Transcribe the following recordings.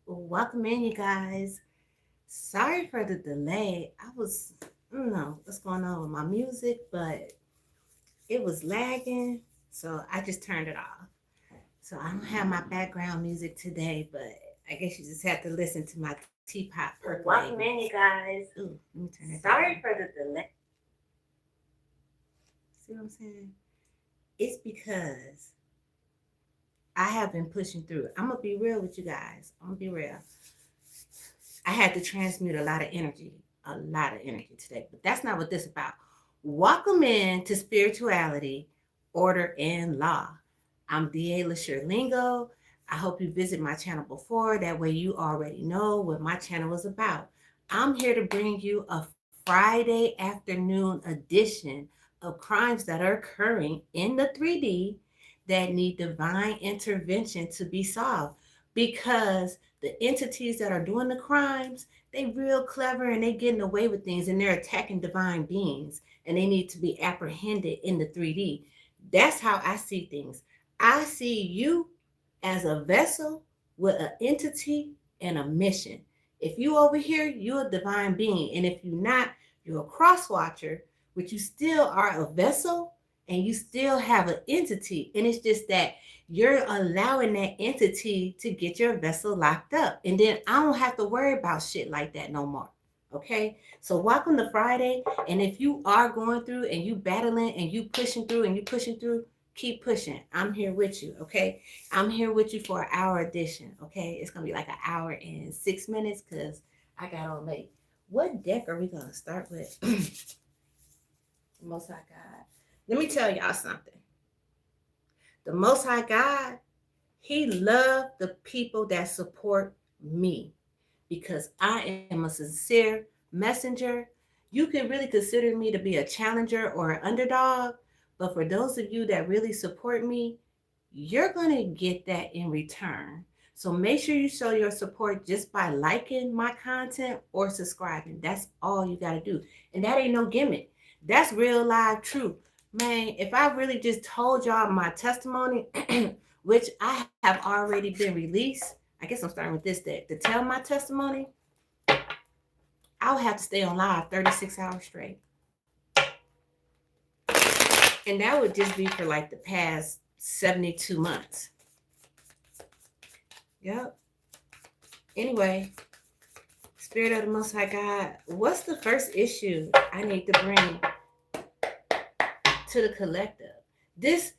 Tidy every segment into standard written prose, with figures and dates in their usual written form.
Welcome in, you guys. Sorry for the delay. I don't know what's going on with my music, but it was lagging, so I just turned it off. So I don't have my background music today, but I guess you just have to listen to my teapot percolating. Welcome in, you guys. Ooh, let me turn it down. Sorry for the delay. See what I'm saying? It's because I have been pushing through. I'm gonna be real with you guys. I'm gonna be real. I had to transmute a lot of energy today, but that's not what this is about. Welcome in to Spirituality, Order, and Law. I'm D.A. LaSure Lingo. I hope you visit my channel before. That way you already know what my channel is about. I'm here to bring you a Friday afternoon edition of crimes that are occurring in the 3D that need divine intervention to be solved, because the entities that are doing the crimes, they real clever and they getting away with things, and they're attacking divine beings, and they need to be apprehended in the 3D. That's how I see things. I see you as a vessel with an entity and a mission. If you over here, you're a divine being. And if you're not, you're a cross watcher, but you still are a vessel and you still have an entity. And it's just that you're allowing that entity to get your vessel locked up. And then I don't have to worry about shit like that no more. Okay. So welcome to Friday. And if you are going through and you battling and you pushing through and you pushing through, keep pushing. I'm here with you. Okay. I'm here with you for an hour edition. Okay. It's going to be like an hour and 6 minutes because I got on late. What deck are we going to start with? Most High God. Let me tell y'all something. The Most High God, He loved the people that support me because I am a sincere messenger. You can really consider me to be a challenger or an underdog, but for those of you that really support me, you're going to get that in return. So make sure you show your support just by liking my content or subscribing. That's all you got to do. And that ain't no gimmick. That's real live truth. Man, if I really just told y'all my testimony, which I have already been released, I guess I'm starting with this deck. To tell my testimony, I'll have to stay on live 36 hours straight. And that would just be for like the past 72 months. Yep. Anyway, Spirit of the Most High God, what's the first issue I need to bring to the collective? This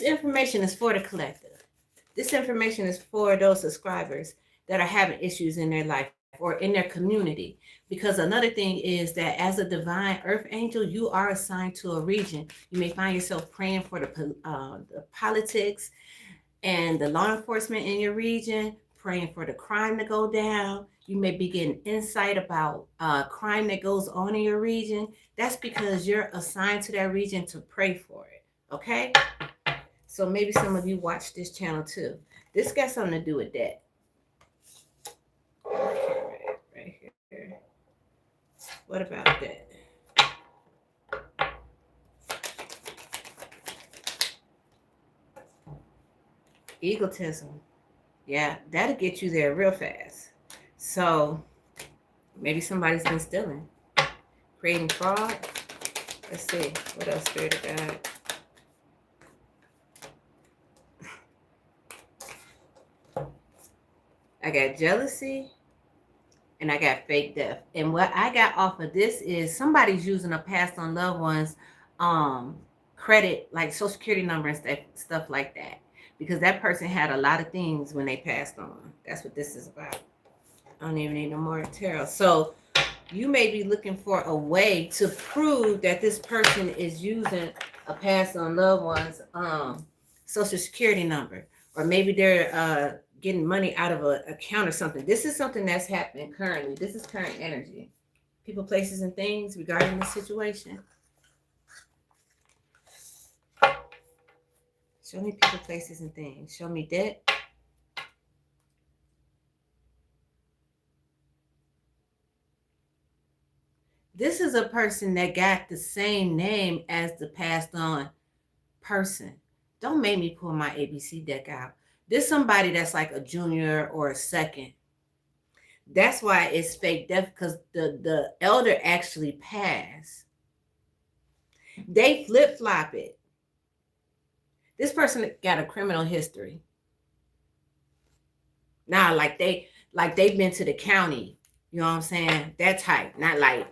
information is for the collective. This information is for those subscribers that are having issues in their life or in their community. Because another thing is that as a divine earth angel, you are assigned to a region. You may find yourself praying for the politics and the law enforcement in your region, praying for the crime to go down. You may be getting insight about crime that goes on in your region. That's because you're assigned to that region to pray for it. Okay? So maybe some of you watch this channel too. This got something to do with that. Right here. What about that? Egotism. Yeah, that'll get you there real fast. So maybe somebody's been stealing, creating fraud. Let's see. What else, Spirit of God? I got jealousy and I got fake death. And what I got off of this is somebody's using a passed on loved one's credit, like social security number and stuff like that. Because that person had a lot of things when they passed on. That's what this is about. I don't even need no more tarot. So you may be looking for a way to prove that this person is using a passed on loved one's social security number. Or maybe they're getting money out of an account or something. This is something that's happening currently. This is current energy. People, places, and things regarding the situation. Show me people, places, and things. Show me debt. This is a person that got the same name as the passed on person. Don't make me pull my ABC deck out. There's somebody that's like a junior or a second That's why it's fake death, because the elder actually passed. They flip-flop it. This person got a criminal history. Now, they've been to the county. You know what I'm saying? That type. Not like,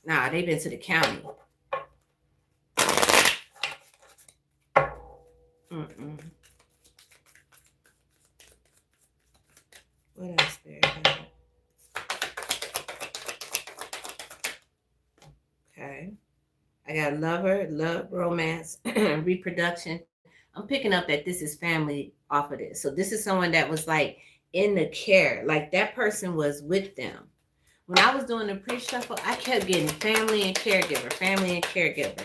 nah, they've been to the county. Mm-mm. What else there? Okay. I got lover, love, romance, reproduction. I'm picking up that this is family off of this. So this is someone that was like in the care. Like that person was with them. When I was doing the pre-shuffle, I kept getting family and caregiver, family and caregiver.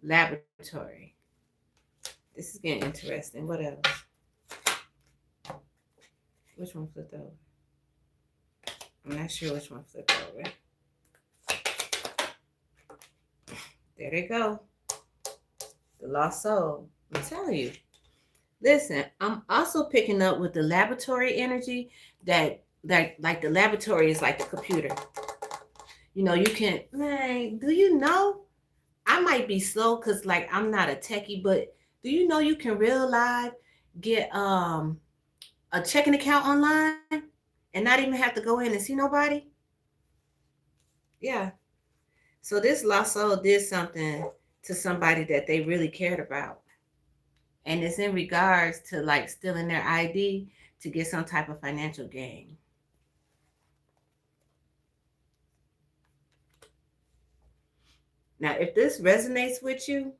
Laboratory. This is getting interesting. What else? Which one flipped over? I'm not sure which one flipped over. There they go. The lost soul. I'm telling you. Listen, I'm also picking up with the laboratory energy that like the laboratory is like the computer. You know, you can, man, do you know? I might be slow because like I'm not a techie, but do you know you can real live get a checking account online and not even have to go in and see nobody? Yeah. So this lost soul did something to somebody that they really cared about. And it's in regards to like stealing their ID to get some type of financial gain. Now, if this resonates with you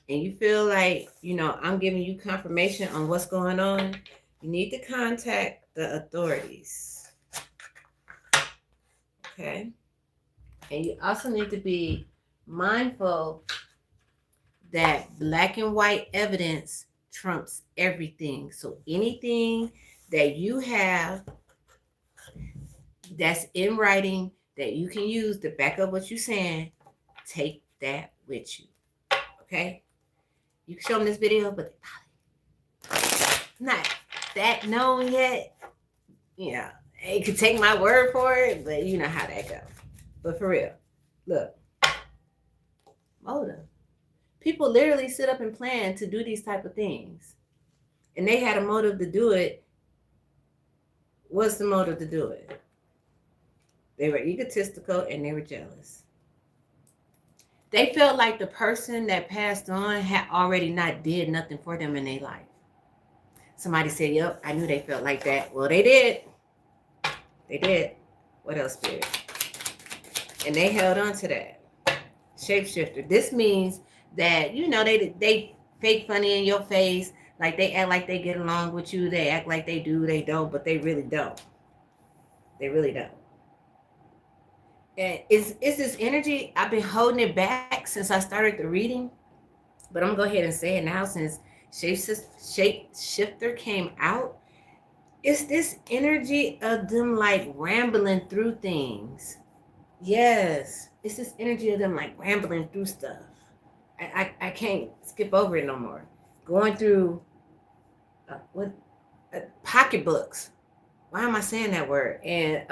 and you feel like, you know, I'm giving you confirmation on what's going on, you need to contact the authorities. Okay? And you also need to be mindful that black and white evidence trumps everything. So anything that you have that's in writing that you can use to back up what you're saying, take that with you. Okay? You can show them this video, but not that known yet. Yeah. You can take my word for it, but you know how that goes. But for real, look. Motive. People literally sit up and plan to do these type of things. And they had a motive to do it. What's the motive to do it? They were egotistical and they were jealous. They felt like the person that passed on had already not did nothing for them in their life. Somebody said, yep, I knew they felt like that. Well, they did. They did. What else, Spirit? And they held on to that. Shapeshifter. This means that, you know, they fake funny in your face. Like they act like they get along with you. They act like they do, they don't, but they really don't. They really don't. And is this energy, I've been holding it back since I started the reading, but I'm gonna go ahead and say it now since Shapeshifter came out. It's this energy of them like rambling through things. Yes, it's this energy of them like rambling through stuff. I can't skip over it no more. Going through pocketbooks. Why am I saying that word? And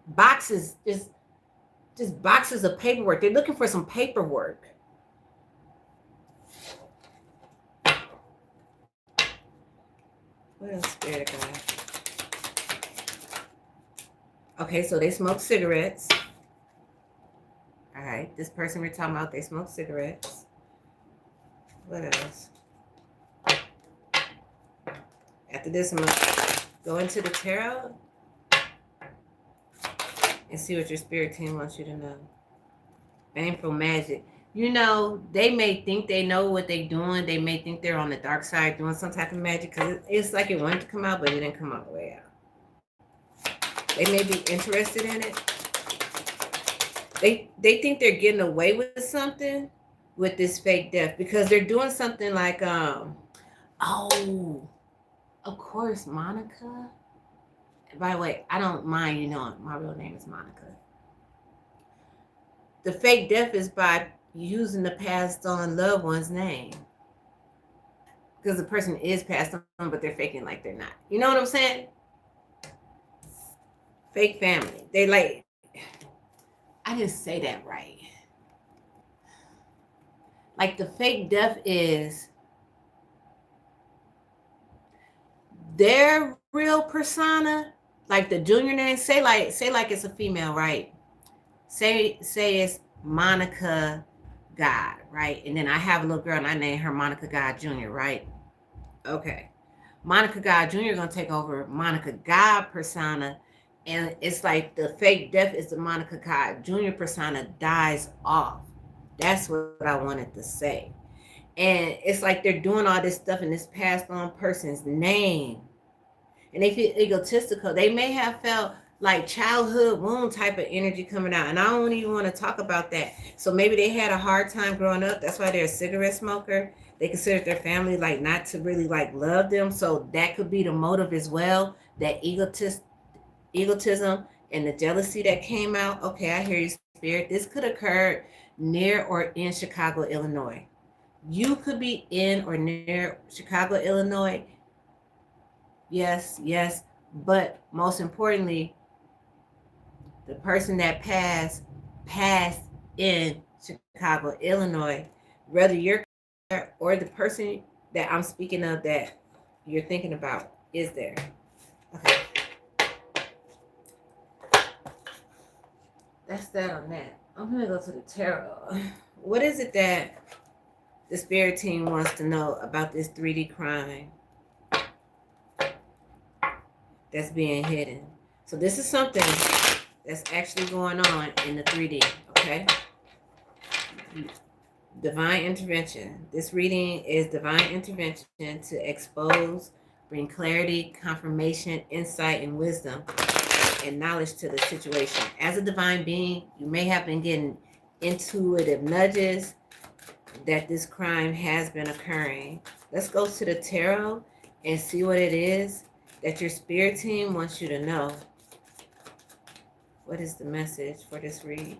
boxes, just boxes of paperwork. They're looking for some paperwork. What else, Spirit of God? Okay, so they smoke cigarettes. All right, this person we're talking about, they smoke cigarettes. What else? After this, I'm going to go into the tarot and see what your spirit team wants you to know. Baneful magic. You know, they may think they know what they're doing. They may think they're on the dark side doing some type of magic because it's like it wanted to come out, but it didn't come all the way out. They may be interested in it. They think they're getting away with something with this fake death because they're doing something like, oh, of course, Monica. By the way, I don't mind you knowing my real name is Monica. The fake death is by using the passed on loved one's name. because the person is passed on, but they're faking like they're not. You know what I'm saying? Fake family. They like, I didn't say that right. Like the fake death is their real persona, like the junior name. Say like it's a female, right? Say it's Monica God, right? And then I have a little girl and I name her Monica God Jr., right? Okay. Monica God Jr. gonna take over Monica God persona, and it's like the fake death is the Monica God Jr. persona dies off. That's what I wanted to say. And it's like they're doing all this stuff in this passed on person's name. And they feel egotistical. They may have felt like childhood wound type of energy coming out. And I don't even want to talk about that. So maybe they had a hard time growing up. That's why they're a cigarette smoker. They consider their family like not to really like love them. So that could be the motive as well. That egotism and the jealousy that came out. Okay, I hear you, Spirit. This could occur near or in Chicago, Illinois. You could be in or near Chicago, Illinois. Yes, yes. But most importantly, the person that passed in Chicago, Illinois, whether you're there or the person that I'm speaking of that you're thinking about is there. Okay. That's that on that. I'm going to go to the tarot. What is it that the spirit team wants to know about this 3D crime that's being hidden? So this is something that's actually going on in the 3D, okay? Divine intervention. This reading is divine intervention to expose, bring clarity, confirmation, insight, and wisdom and knowledge to the situation. As a divine being, you may have been getting intuitive nudges that this crime has been occurring. Let's go to the tarot and see what it is that your spirit team wants you to know. What is the message for this read?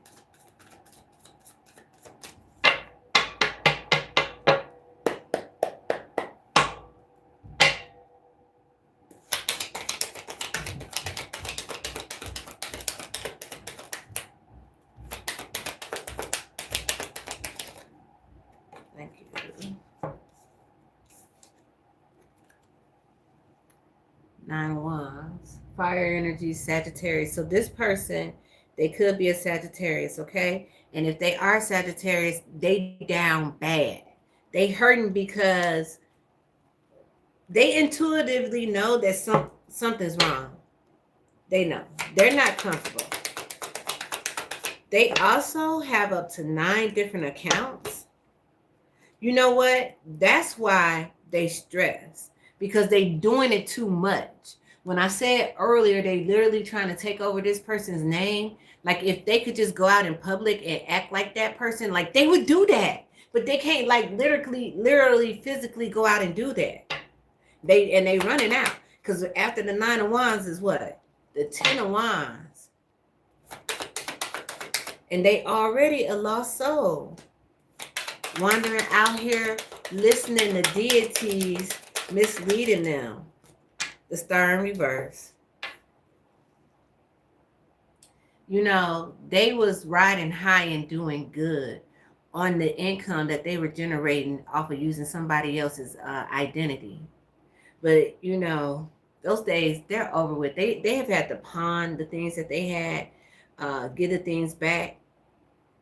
Thank you. 9 of Wands. Fire energy, Sagittarius. So this person, they could be a Sagittarius, okay? And if they are Sagittarius, they down bad. They hurting because they intuitively know that something's wrong. They know. They're not comfortable. They also have up to 9 different accounts. You know what? That's why they stress. Because they doing it too much. When I said earlier, they literally trying to take over this person's name. Like if they could just go out in public and act like that person, like they would do that. But they can't like literally, physically go out and do that. They running out. Because after the 9 of Wands is what? The 10 of Wands. And they already a lost soul. Wandering out here, listening to deities, misleading them. The Star in reverse. You know, they was riding high and doing good on the income that they were generating off of using somebody else's identity. But, you know, those days, they're over with. They have had to pawn the things that they had, get the things back.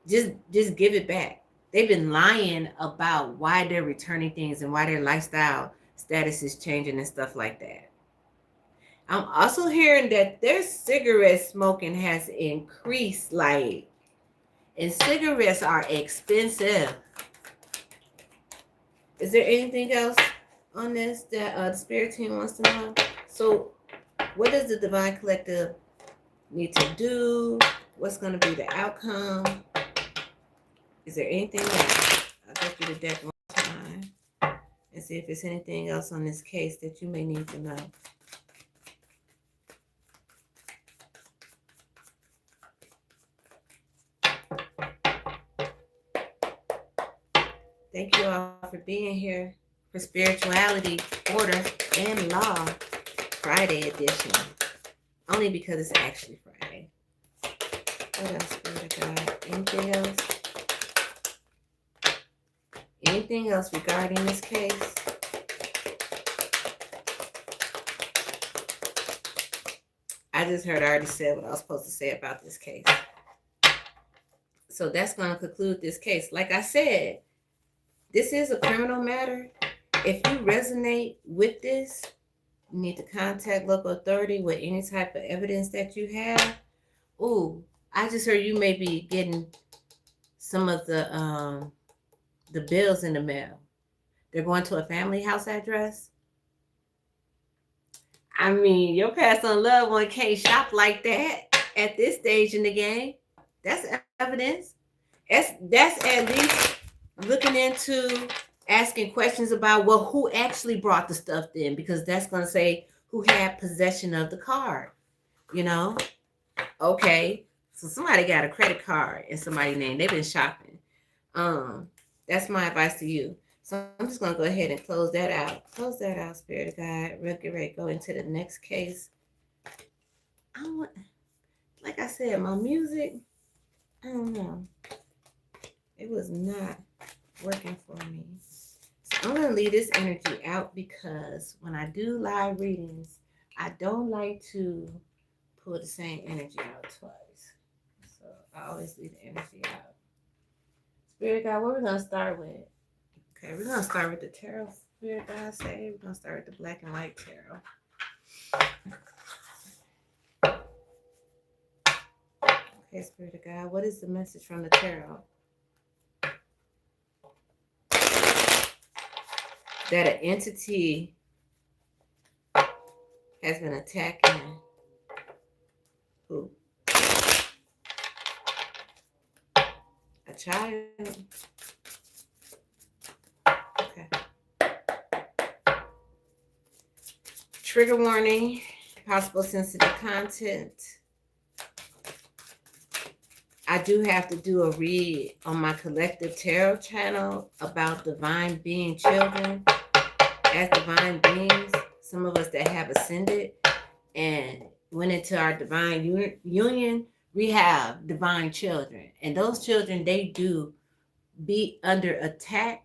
Just give it back. They've been lying about why they're returning things and why their lifestyle status is changing and stuff like that. I'm also hearing that their cigarette smoking has increased, like, and cigarettes are expensive. Is there anything else on this that the spirit team wants to know? So what does the Divine Collective need to do? What's going to be the outcome? Is there anything else? I'll go through the deck one time and see if there's anything else on this case that you may need to know. Thank you all for being here. for Spirituality, Order, and Law Friday edition. Only because it's actually Friday. What else, Spirit of God? Anything else? Anything else regarding this case? I just heard I already said what I was supposed to say about this case. So that's going to conclude this case. Like I said, this is a criminal matter. If you resonate with this, you need to contact local authority with any type of evidence that you have. Ooh, I just heard you may be getting some of the bills in the mail. They're going to a family house address. I mean, your past on loved one can't shop like that at this stage in the game. That's evidence. That's at least looking into asking questions about, well, who actually brought the stuff in, because that's going to say who had possession of the card, you know? Okay, so somebody got a credit card in somebody's name. They've been shopping. That's my advice to you. So I'm just going to go ahead and close that out. Close that out, Spirit of God. We'll get ready to go into the next case. Like I said, my music, I don't know. It was not working for me. So I'm going to leave this energy out because when I do live readings, I don't like to pull the same energy out twice. So I always leave the energy out. Spirit God, what we're going to start with? Okay, we're going to start with the tarot. Spirit God say we're going to start with the black and white tarot. Okay, Spirit of God, what is the message from the tarot? That an entity has been attacking who? A child. Okay. Trigger warning, possible sensitive content. I do have to do a read on my collective tarot channel about divine being children. As divine beings, some of us that have ascended and went into our divine union, we have divine children. And those children, they do be under attack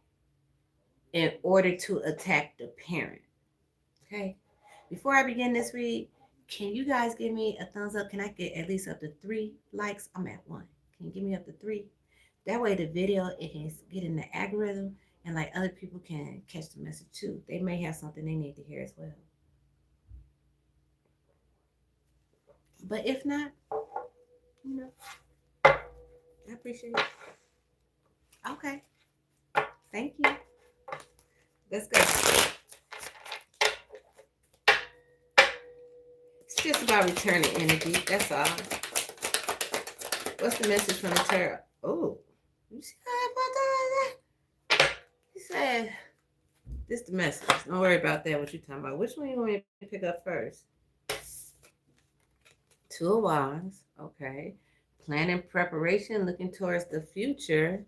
in order to attack the parent. Okay? Before I begin this read, can you guys give me a thumbs up? Can I get at least up to 3 likes? I'm at 1. Can you give me up to 3? That way the video, it can get in the algorithm and like other people can catch the message too. They may have something they need to hear as well. But if not, you know, I appreciate it. Okay. Thank you. Let's go. It's just about returning energy. That's all. What's the message from the tarot? Oh, you see that? He said, this is the message. Don't worry about that, what you're talking about. Which one you want me to pick up first? 2 of Wands. Okay. Planning, preparation, looking towards the future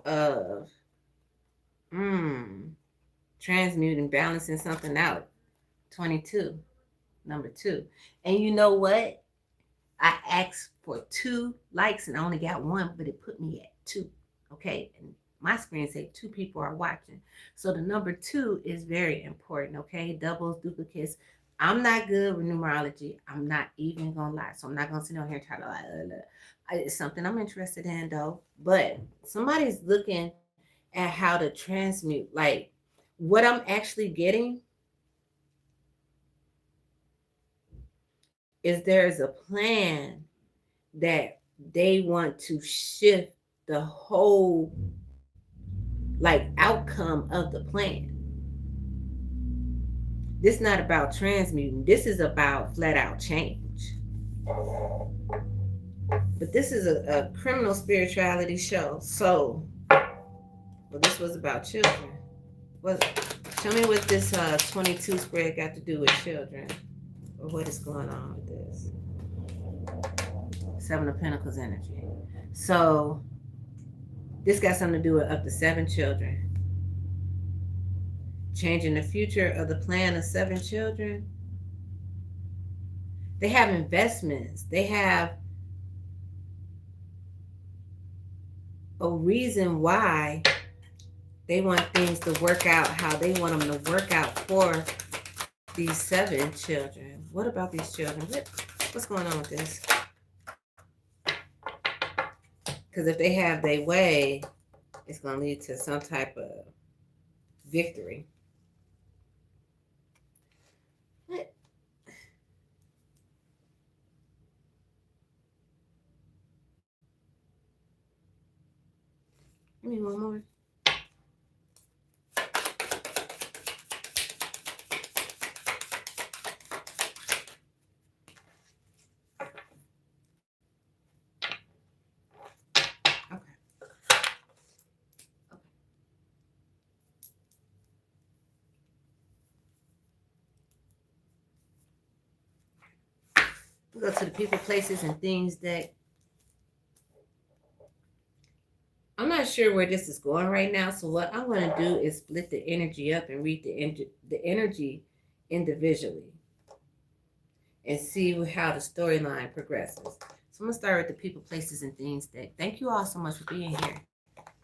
of transmuting, balancing something out. 22. Number 2. And you know what? I asked for 2 likes and I only got 1, but it put me at 2. Okay. And my screen said 2 people are watching. So the number 2 is very important. Okay. Doubles, duplicates. I'm not good with numerology. I'm not even going to lie. So I'm not going to sit down here and try to lie. It's something I'm interested in though. But somebody's looking at how to transmute. Like what I'm actually getting is there's a plan that they want to shift the whole like outcome of the plan. This is not about transmuting. This is about flat out change. But this is a criminal spirituality show. So, well, this was about children. Tell me what this 22 spread got to do with children. Or what is going on with this? 7 of Pentacles energy. So, this got something to do with up to 7 children. changing the future of the plan of 7 children. They have investments. They have a reason why they want things to work out how they want them to work out for these 7 children. What about these children? What's going on with this? Because if they have their way, it's going to lead to some type of victory. What? Give me one more. We go to the people, places, and things that I'm not sure where this is going right now. So what I'm going to do is split the energy up and read the energy individually and see how the storyline progresses. So I'm going to start with the people, places, and things that. Thank you all so much for being here.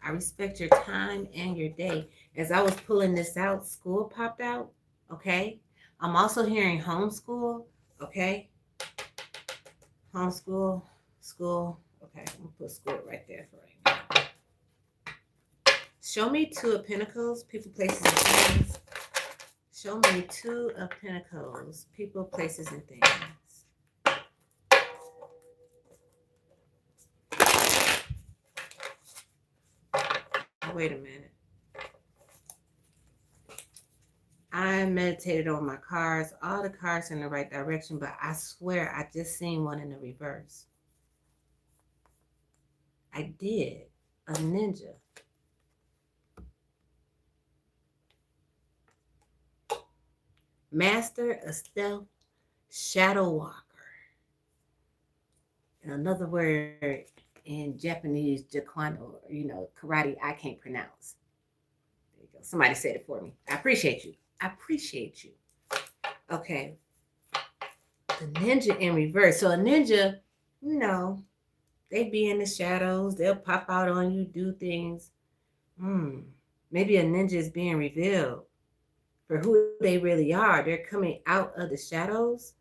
I respect your time and your day. As I was pulling this out, school popped out. Okay. I'm also hearing homeschool. Okay. Homeschool, school. Okay, I'm gonna put school right there for right now. Show me 2 of Pentacles, people, places, and things. Show me 2 of Pentacles, people, places, and things. Wait a minute. I meditated on my cards, all the cards in the right direction, but I swear I just seen one in the reverse. I did. A ninja. Master of Stealth, Shadow Walker. And another word in Japanese, Jaquano, karate, I can't pronounce. There you go. Somebody said it for me. I appreciate you. I appreciate you. Okay. The ninja in reverse. So a ninja, they be in the shadows. They'll pop out on you, do things. Maybe a ninja is being revealed for who they really are. They're coming out of the shadows.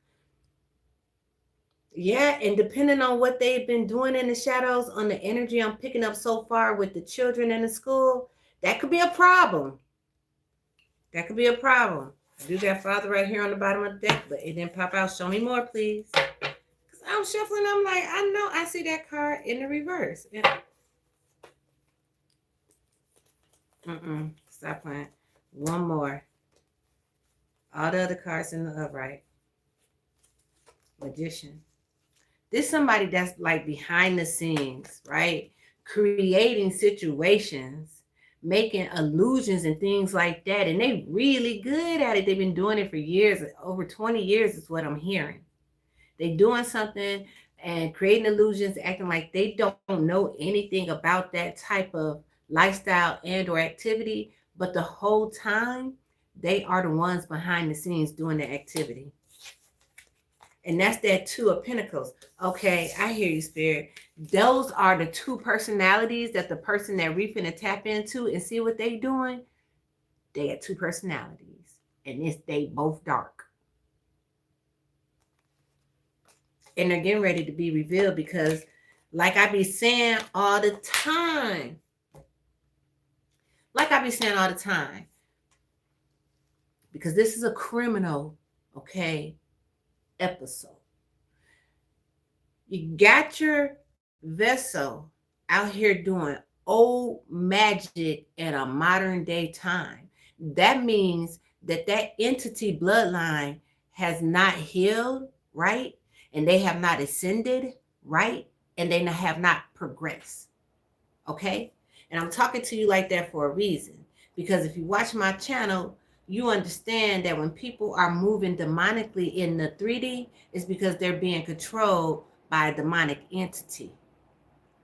Yeah, and depending on what they've been doing in the shadows, on the energy I'm picking up so far with the children in the school, that could be a problem. That could be a problem. I do got Father right here on the bottom of the deck, but it didn't pop out. Show me more, please. Because I'm shuffling. I'm like, I know I see that card in the reverse. Yeah. Stop playing. One more. All the other cards in the upright. Magician. This is somebody that's like behind the scenes, right? Creating situations, making illusions and things like that. And they really good at it. They've been doing it for years. Over 20 years is what I'm hearing. They doing something and creating illusions, acting like they don't know anything about that type of lifestyle and or activity. But the whole time, they are the ones behind the scenes doing the activity. And that's that 2 of Pentacles. Okay, I hear you, Spirit. Those are the 2 personalities that the person that we finna tap into and see what they doing. They got 2 personalities. And they both dark. And they're getting ready to be revealed because, like I be saying all the time. Because this is a criminal, okay, episode. You got your vessel out here doing old magic in a modern day time. That means that entity bloodline has not healed, right? And they have not ascended, right? And they have not progressed, okay? And I'm talking to you like that for a reason. Because if you watch my channel, you understand that when people are moving demonically in the 3D, it's because they're being controlled by a demonic entity.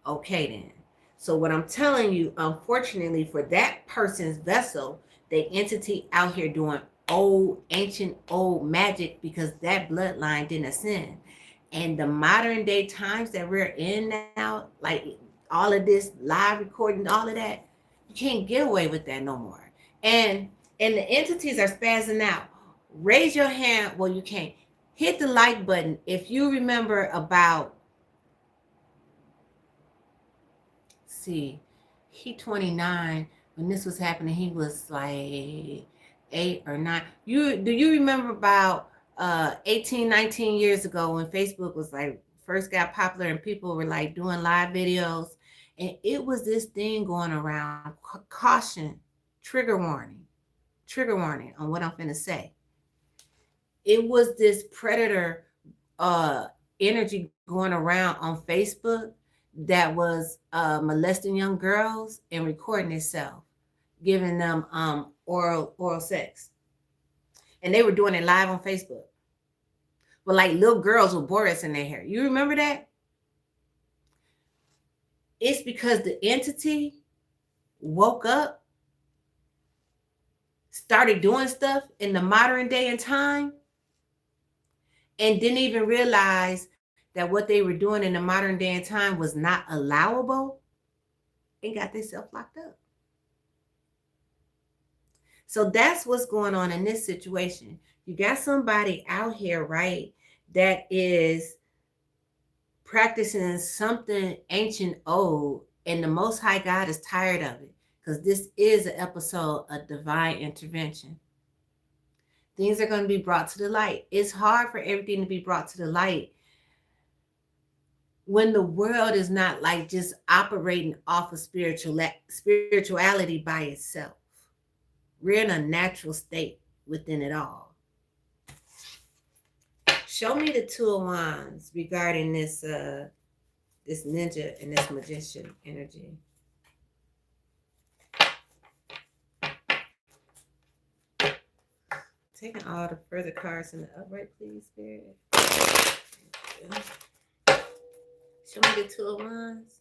Okay, then. So what I'm telling you, unfortunately for that person's vessel, the entity out here doing old, ancient, old magic because that bloodline didn't ascend. And the modern day times that we're in now, like all of this live recording, all of that, you can't get away with that no more. And the entities are spazzing out. Raise your hand. Well, you can't. Hit the like button if you remember about, see, he 29 when this was happening. He was like 8 or 9. Do you remember about 18, 19 years ago when Facebook was like first got popular and people were like doing live videos, and it was this thing going around, caution, trigger warning on what I'm finna say. It was this predator energy going around on Facebook that was molesting young girls and recording itself, giving them oral sex. And they were doing it live on Facebook. But like little girls with Boris in their hair. You remember that? It's because the entity woke up, started doing stuff in the modern day and time, and didn't even realize that what they were doing in the modern day and time was not allowable, and got themselves locked up. So that's what's going on in this situation. You got somebody out here, right, that is practicing something ancient old, and the Most High God is tired of it, because this is an episode of divine intervention. Things are going to be brought to the light. It's hard for everything to be brought to the light when the world is not like just operating off of spirituality by itself. We're in a natural state within it all. Show me the Two of Wands regarding this this ninja and this magician energy. Taking all the further cards in the upright, please, Spirit. Show me the Two of Wands.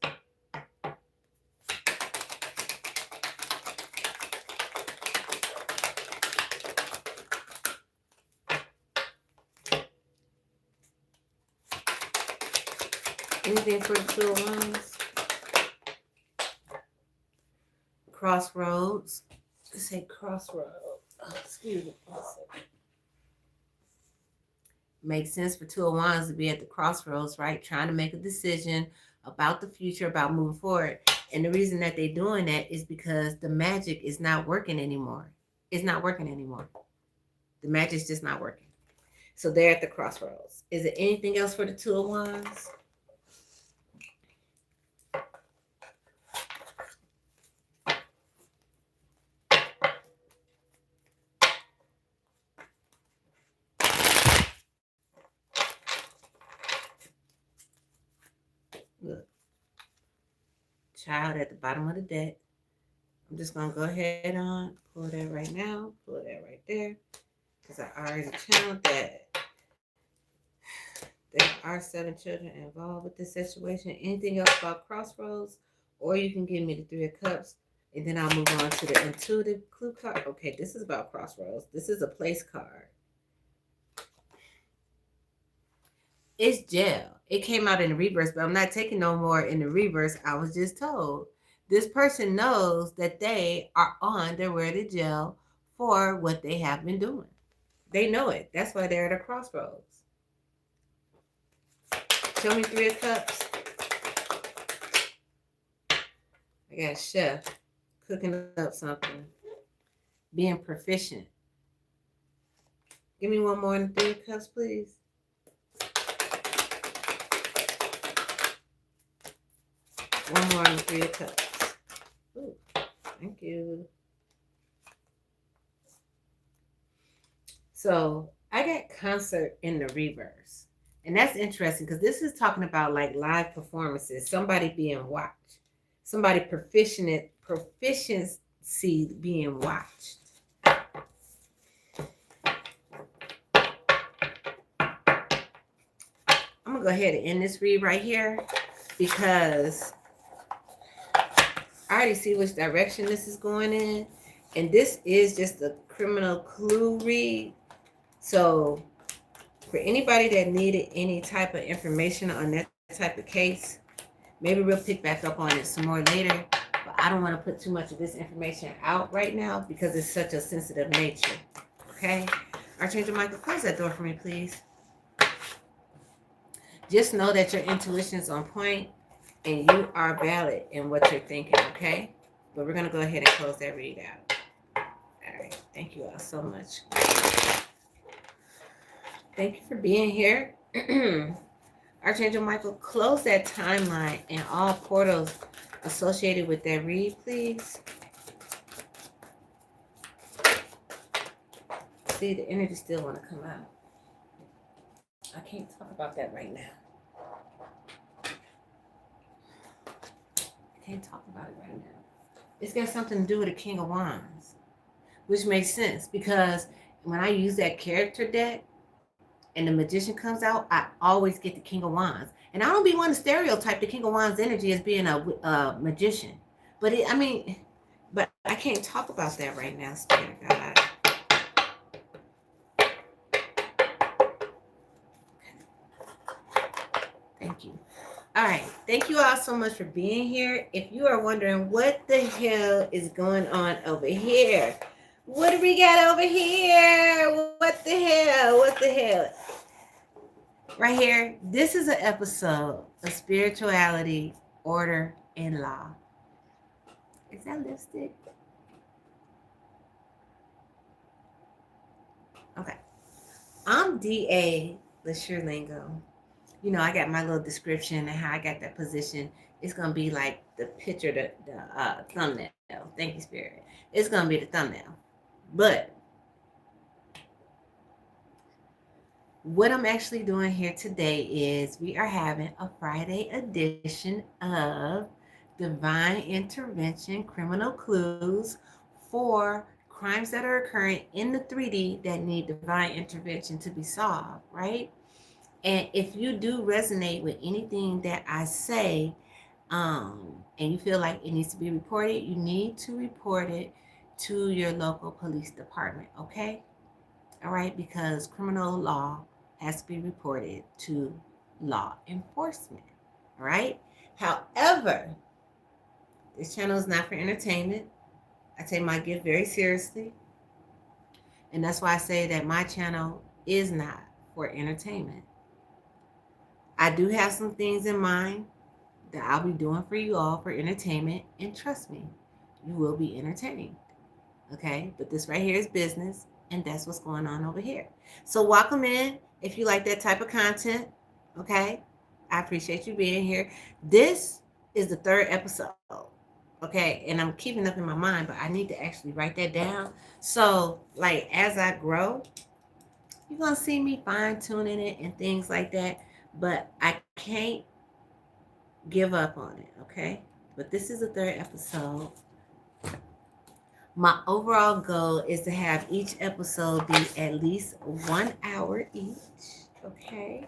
Anything for the Two of Wands? Crossroads. Let's say crossroads. Oh, excuse me. Makes sense for Two of Wands to be at the crossroads, right? Trying to make a decision about the future, about moving forward. And the reason that they're doing that is because the magic is not working anymore. It's not working anymore. The magic's just not working. So they're at the crossroads. Is there anything else for the Two of Wands? Look, child at the bottom of the deck. I'm just going to go ahead on, pull that right now, pull that right there, because I already channeled that. There are 7 children involved with this situation. Anything else about crossroads? Or you can give me the 3 of Cups, and then I'll move on to the intuitive clue card. Okay, this is about crossroads. This is a place card. It's jail. It came out in the reverse, but I'm not taking no more in the reverse. I was just told. This person knows that they are on their way to jail for what they have been doing. They know it. That's why they're at a crossroads. Show me 3 of Cups. I got a chef cooking up something. Being proficient. Give me one more in the 3 of Cups, please. One more in the 3 of Cups. Ooh, thank you. So I got concert in the reverse. And that's interesting because this is talking about like live performances. Somebody being watched. Somebody proficiency being watched. I'm going to go ahead and end this read right here because I already see which direction this is going in. And this is just a criminal clue read. So for anybody that needed any type of information on that type of case, maybe we'll pick back up on it some more later. But I don't want to put too much of this information out right now because it's such a sensitive nature. Okay? Archangel Michael, close that door for me, please. Just know that your intuition is on point and you are valid in what you're thinking, okay? But we're going to go ahead and close that read out. All right. Thank you all so much. Thank you for being here. Archangel Michael, close that timeline and all portals associated with that read, please. See, the energy still want to come out. I can't talk about that right now. I can't talk about it right now. It's got something to do with the King of Wands, which makes sense because when I use that character deck and the Magician comes out, I always get the King of Wands. And I don't be one to stereotype the King of Wands energy as being a magician. But but I can't talk about that right now, Spirit of God. Thank you. All right. Thank you all so much for being here. If you are wondering what the hell is going on over here, what do we got over here? What the hell? What the hell? Right here, this is an episode of Spirituality, Order, and Law. Is that lipstick? Okay. I'm D.A. Lingo. You know, I got my little description and how I got that position. It's going to be like the picture, the thumbnail. Thank you, Spirit. It's going to be the thumbnail. But what I'm actually doing here today is we are having a Friday edition of Divine Intervention Criminal Clues for crimes that are occurring in the 3D that need divine intervention to be solved, right? And if you do resonate with anything that I say, and you feel like it needs to be reported, you need to report it to your local police department, okay? All right, because criminal law has to be reported to law enforcement, all right? However, this channel is not for entertainment. I take my gift very seriously. And that's why I say that my channel is not for entertainment. I do have some things in mind that I'll be doing for you all for entertainment. And trust me, you will be entertained. Okay? But this right here is business. And that's what's going on over here. So welcome in if you like that type of content. Okay? I appreciate you being here. This is the 3rd episode. Okay? And I'm keeping up in my mind, but I need to actually write that down. So, like, as I grow, you're going to see me fine-tuning it and things like that. But I can't give up on it, okay? But this is the 3rd episode. My overall goal is to have each episode be at least 1 hour each, okay?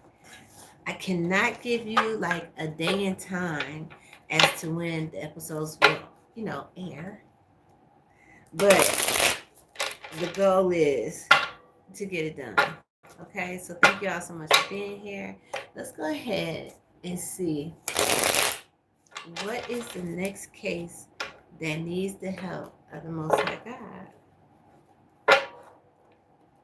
I cannot give you like a day and time as to when the episodes will, air. But the goal is to get it done, okay? So thank you all so much for being here. Let's go ahead and see what is the next case that needs the help of the Most High God?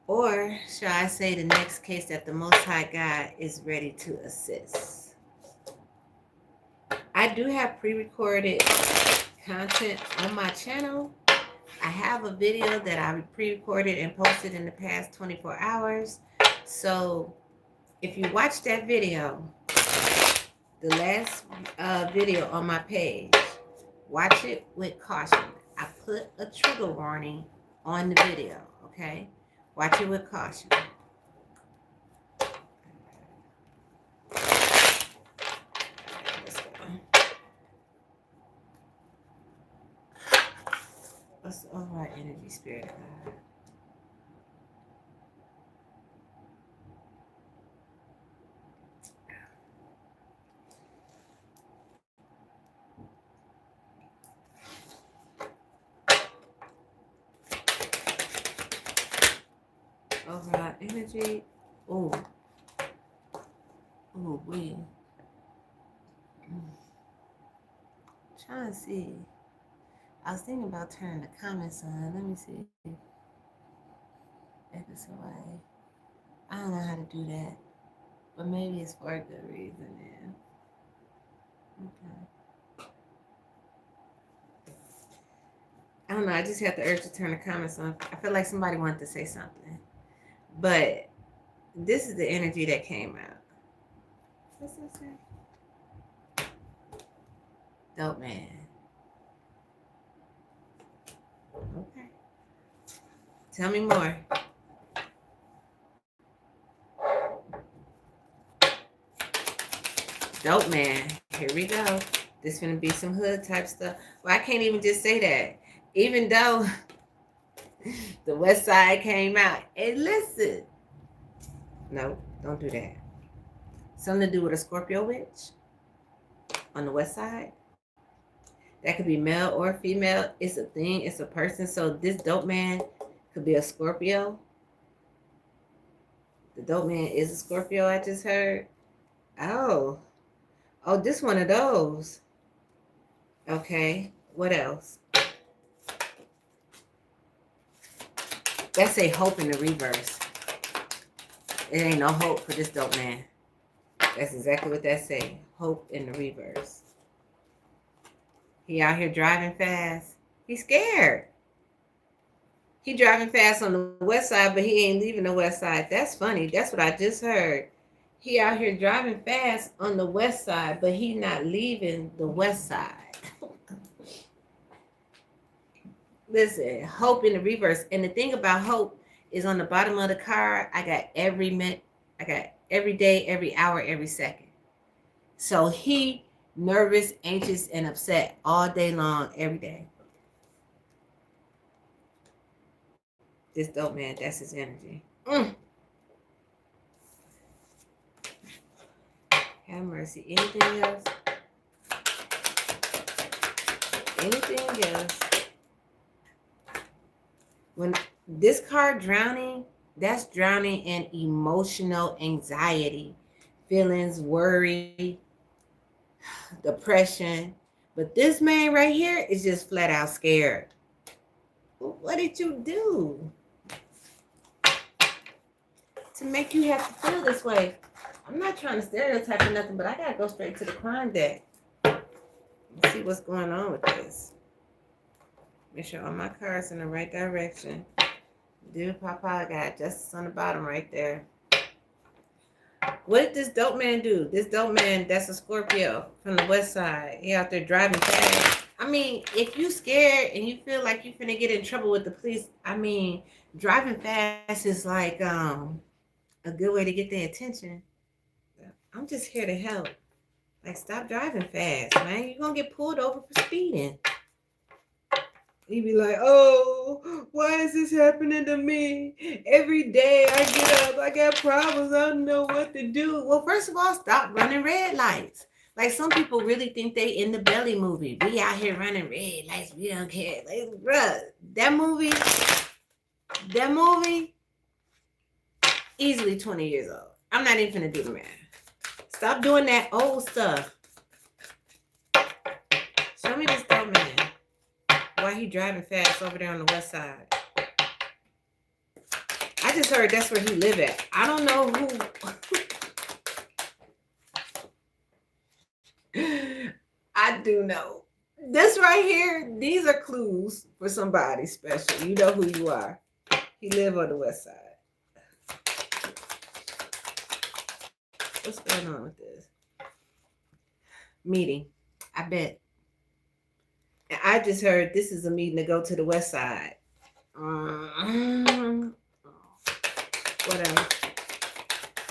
Or shall I say the next case that the Most High God is ready to assist? I do have pre-recorded content on my channel. I have a video that I pre-recorded and posted in the past 24 hours. So if you watch that video, the last video on my page, watch it with caution. I put a trigger warning on the video, okay? Watch it with caution. What's all right, energy, Spirit of God? energy. Oh, we. Trying to see. I was thinking about turning the comments on. Let me see. If it's away. I don't know how to do that, but maybe it's for a good reason. Then. Okay. I don't know. I just had the urge to turn the comments on. I feel like somebody wanted to say something, but this is the energy that came out. What's that say? Dope man. Okay. Tell me more. Dope man. Here we go. This gonna be some hood type stuff. Well, I can't even just say that. Even though the West Side came out. And listen. No, don't do that. Something to do with a Scorpio witch on the West Side. That could be male or female. It's a thing. It's a person. So this dope man could be a Scorpio. The dope man is a Scorpio, I just heard. Oh, this one of those. Okay, what else? That's a hope in the reverse. It ain't no hope for this dope man. That's exactly what that say. Hope in the reverse. He out here driving fast. He's scared. He driving fast on the West Side, but he ain't leaving the West Side. That's funny. That's what I just heard. He out here driving fast on the West Side, but he not leaving the West Side. Listen, hope in the reverse. And the thing about hope is on the bottom of the card, I got every day, every hour, every second. So he nervous, anxious, and upset all day long, every day. This dope man, that's his energy. Have mercy. Anything else? Anything else? When this card drowning, that's drowning in emotional anxiety, feelings, worry, depression. But this man right here is just flat out scared. What did you do to make you have to feel this way? I'm not trying to stereotype or nothing, but I gotta go straight to the crime deck. Let's see what's going on with this. Make sure all my cards in the right direction. Dude, Papa got justice on the bottom right there. What did this dope man do? This dope man, that's a Scorpio from the West Side. He out there driving fast. I mean, if you scared and you feel like you're finna get in trouble with the police, I mean, driving fast is like a good way to get their attention. I'm just here to help. Like, stop driving fast, man. You're gonna get pulled over for speeding. You be like, oh, why is this happening to me? Every day I get up, I got problems, I don't know what to do. Well, first of all, stop running red lights. Like, some people really think they in the Belly movie. We out here running red lights, we don't care. Like, bruh, that movie, easily 20 years old. I'm not even gonna do the math. Stop doing that old stuff. Show me this dope man. Why he driving fast over there on the West Side? I just heard that's where he live at. I don't know who. I do know. This right here, these are clues for somebody special. You know who you are. He live on the West Side. What's going on with this? Meeting. I bet. I just heard this is a meeting to go to the West Side. What else?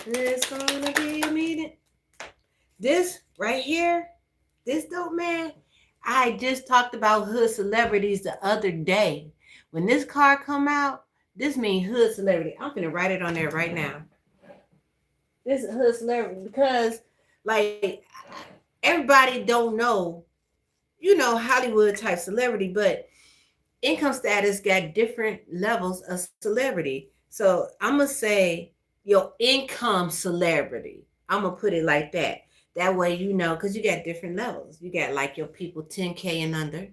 It's gonna be a meeting. This right here, this dope man, I just talked about hood celebrities the other day. When this card come out, this means hood celebrity. I'm gonna write it on there right now. This is hood celebrity because, like, everybody don't know, you know, Hollywood type celebrity, but income status got different levels of celebrity. So I'm going to say your income celebrity. I'm going to put it like that. That way, you know, because you got different levels. You got like your people 10K and under.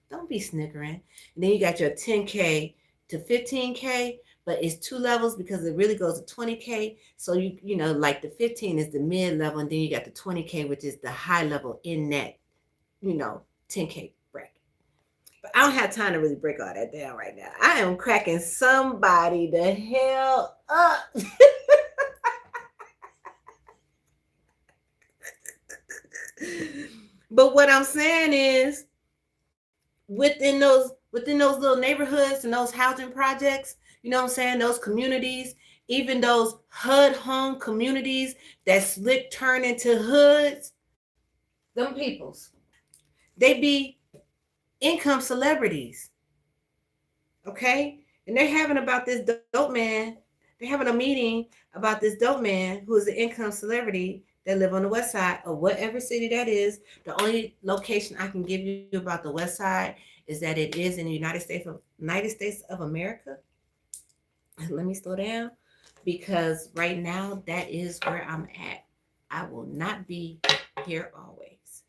Don't be snickering. And then you got your 10K to 15K, but it's two levels because it really goes to 20K. So you know, like the 15 is the mid level, and then you got the 20K, which is the high level in that, you know, 10K bracket. But I don't have time to really break all that down right now. I am cracking somebody the hell up. But what I'm saying is, within those little neighborhoods and those housing projects, you know what I'm saying, those communities, even those HUD home communities that slick turn into hoods, them peoples, they be income celebrities. Okay? And they're having about this dope man, they're having a meeting about this dope man who is an income celebrity that live on the west side of whatever city that is. The only location I can give you about the west side is that it is in the United States of America. Let me slow down, because right now that is where I'm at. I will not be here always.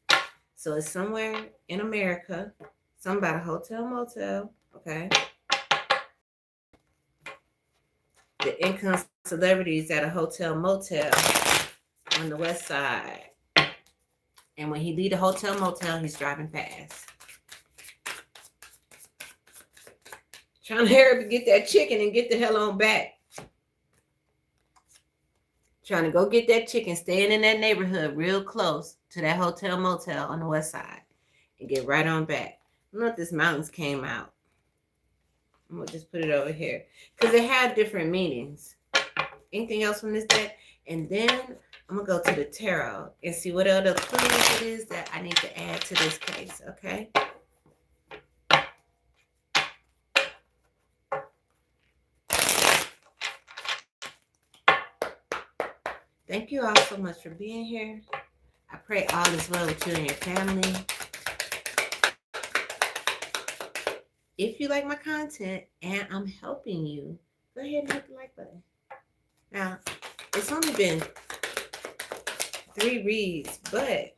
So it's somewhere in America, something about a hotel motel, okay? The income celebrities at a hotel motel on the west side. And when he leave the hotel motel, he's driving fast. Trying to hurry up and get that chicken and get the hell on back. Trying to go get that chicken, staying in that neighborhood real close to that hotel motel on the west side and get right on back. I don't know if this mountains came out. I'm going to just put it over here because it had different meanings. Anything else from this deck? And then I'm going to go to the tarot and see what other clues it is that I need to add to this case, okay? Thank you all so much for being here. I pray all is well with you and your family. If you like my content and I'm helping you, go ahead and hit the like button. Now, it's only been 3 reads, but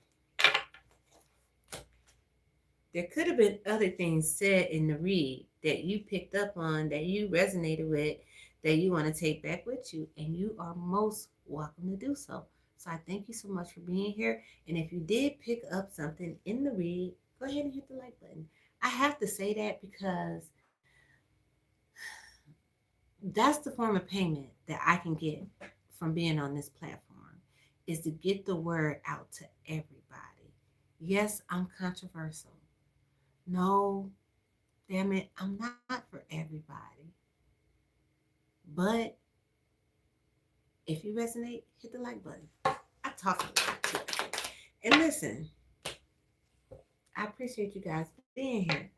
there could have been other things said in the read that you picked up on, that you resonated with, that you want to take back with you, and you are most welcome to do so. So I thank you so much for being here. And if you did pick up something in the read, go ahead and hit the like button. I have to say that because that's the form of payment that I can get from being on this platform, is to get the word out to everybody. Yes, I'm controversial. No, damn it, I'm not for everybody. But if you resonate, hit the like button. I talk a lot too. And listen, I appreciate you guys being here.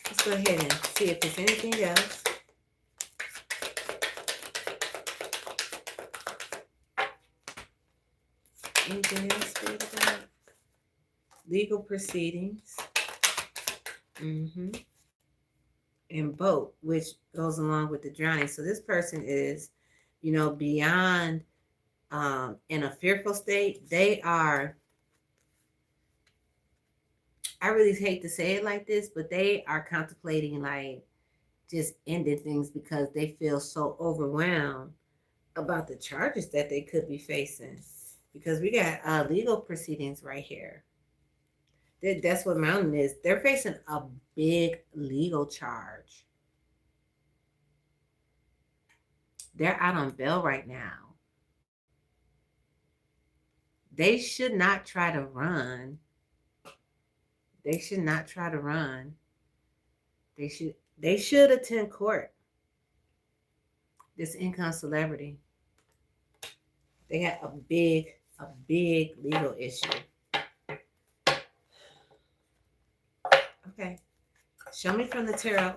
Let's go ahead and see if there's anything else. Anything else, Spirit of God? Legal proceedings. And boat, which goes along with the drowning. So this person is, you know, beyond in a fearful state. They are, I really hate to say it like this, but they are contemplating like just ending things because they feel so overwhelmed about the charges that they could be facing. Because we got legal proceedings right here. That's what Mountain is. They're facing a big legal charge. They're out on bail right now. They should not try to run. They should not try to run. They should attend court. This income celebrity. They had a big legal issue. Okay. Show me from the tarot.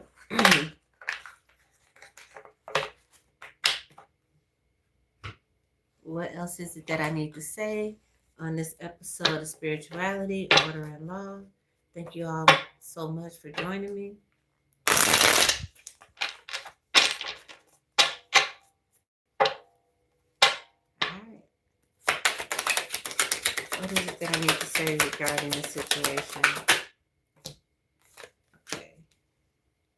What else is it that I need to say on this episode of Spirituality, Order, and Law? Thank you all so much for joining me. What is it that I need to say regarding this situation? Okay.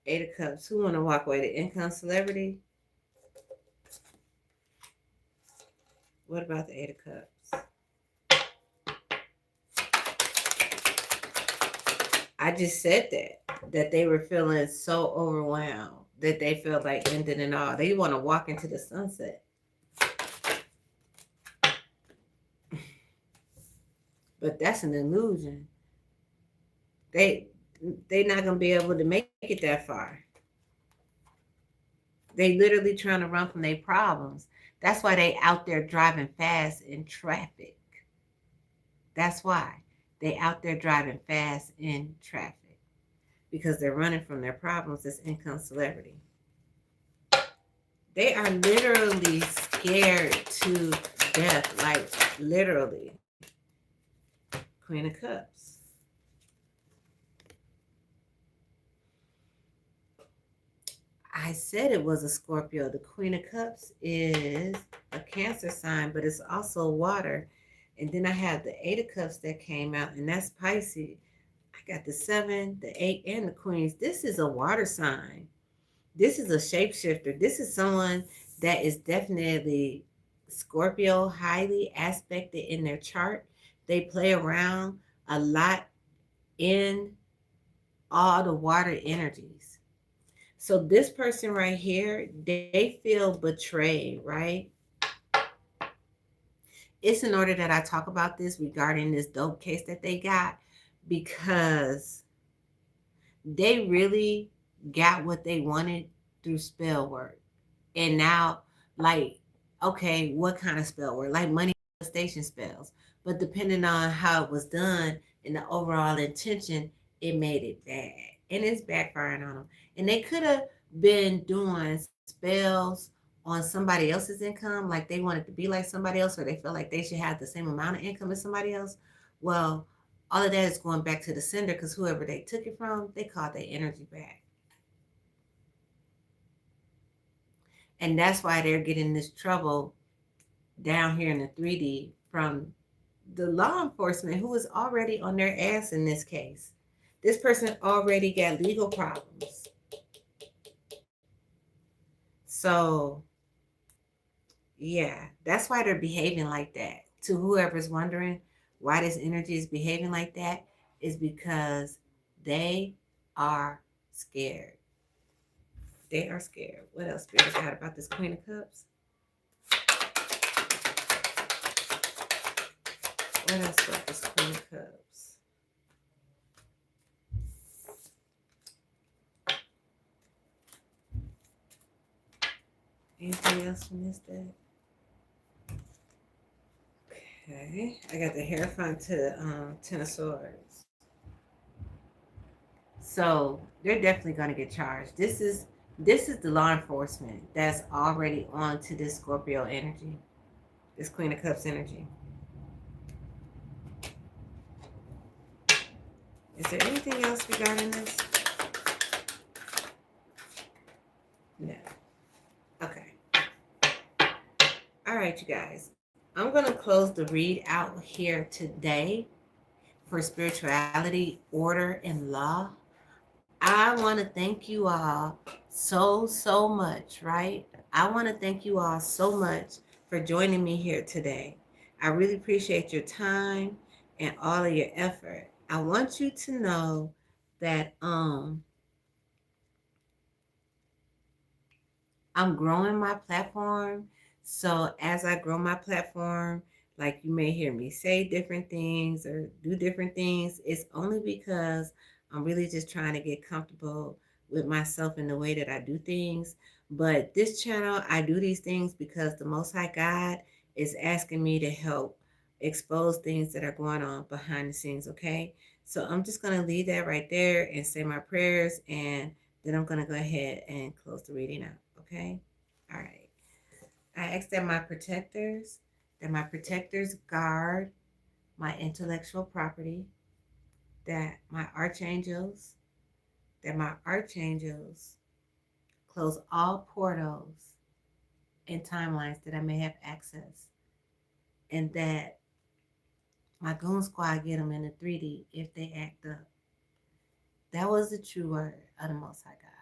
Eight of Cups. Who want to walk away? The income celebrity? What about the Eight of Cups? I just said that they were feeling so overwhelmed that they felt like ending it all. They want to walk into the sunset. But that's an illusion. They're not gonna be able to make it that far. They literally trying to run from their problems. That's why they out there driving fast in traffic. That's why they out there driving fast in traffic, because they're running from their problems as income celebrity. They are literally scared to death, like literally. Queen of Cups. I said it was a Scorpio. The Queen of Cups is a Cancer sign, but it's also water. And then I have the Eight of Cups that came out, and that's Pisces. I got the 7, the 8, and the Queens. This is a water sign. This is a shapeshifter. This is someone that is definitely Scorpio, highly aspected in their chart. They play around a lot in all the water energies. So this person right here, they feel betrayed, right? It's in order that I talk about this regarding this dope case that they got, because they really got what they wanted through spell work. And now, like, okay, what kind of spell work? Like manifestation spells. But depending on how it was done and the overall intention, it made it bad. And it's backfiring on them. And they could have been doing spells on somebody else's income, like they wanted to be like somebody else, or they felt like they should have the same amount of income as somebody else. Well, all of that is going back to the sender, because whoever they took it from, they called their energy back. And that's why they're getting this trouble down here in the 3D from the law enforcement, who is already on their ass in this case. This person already got legal problems. So, yeah, that's why they're behaving like that. To whoever's wondering why this energy is behaving like that, is because they are scared. They are scared. What else Spirit got about this Queen of Cups? What else about this Queen of Cups? Anything else from this deck? Okay, I got the Hierophant to Ten of Swords. So they're definitely going to get charged. This is the law enforcement that's already on to this Scorpio energy, this Queen of Cups energy. Is there anything else regarding this? No. Okay. All right, you guys. I'm going to close the read out here today for spirituality, order, and law. I want to thank you all so much, right? I want to thank you all so much for joining me here today. I really appreciate your time and all of your effort. I want you to know that I'm growing my platform. So as I grow my platform, like you may hear me say different things or do different things, it's only because I'm really just trying to get comfortable with myself in the way that I do things. But this channel, I do these things because the Most High God is asking me to help expose things that are going on behind the scenes, okay? So I'm just going to leave that right there and say my prayers, and then I'm going to go ahead and close the reading out. Okay. All right. I ask that my protectors guard my intellectual property, that my archangels close all portals and timelines that I may have access, and that My goon squad get them in the 3D if they act up. That was the true word of the Most High God.